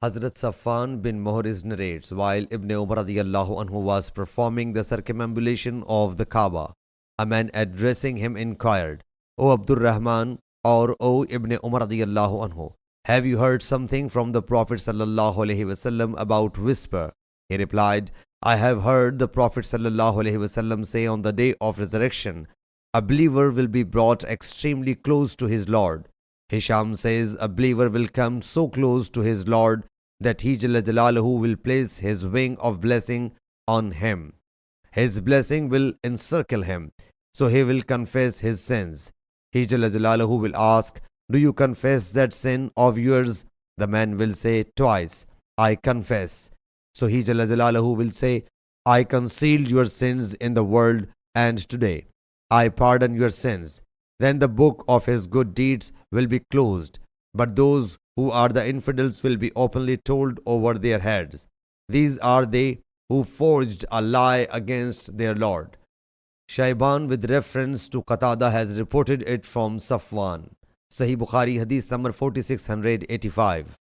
Hazrat Safwan bin Muhriz narrates, while Ibn Umar radiyallahu anhu was performing the circumambulation of the Kaaba, a man addressing him inquired, O Abdul Rahman, or O Ibn Umar radiyallahu anhu, have you heard something from the Prophet sallallahu alaihi wasallam about whisper? He replied, I have heard the Prophet sallallahu alaihi wasallam say on the day of resurrection, a believer will be brought extremely close to his Lord. Hisham says a believer will come so close to his Lord that He Jalla Jalaluhu will place His wing of blessing on him. His blessing will encircle him, so he will confess his sins. He Jalla Jalaluhu will ask, do you confess that sin of yours? The man will say twice, I confess. So He Jalla Jalaluhu will say, I concealed your sins in the world, and today I pardon your sins. Then the book of his good deeds will be closed, but those who are the infidels will be openly told over their heads. These are they who forged a lie against their Lord. Shaiban with reference to Qatada has reported it from Safwan. Sahih Bukhari Hadith number 4685.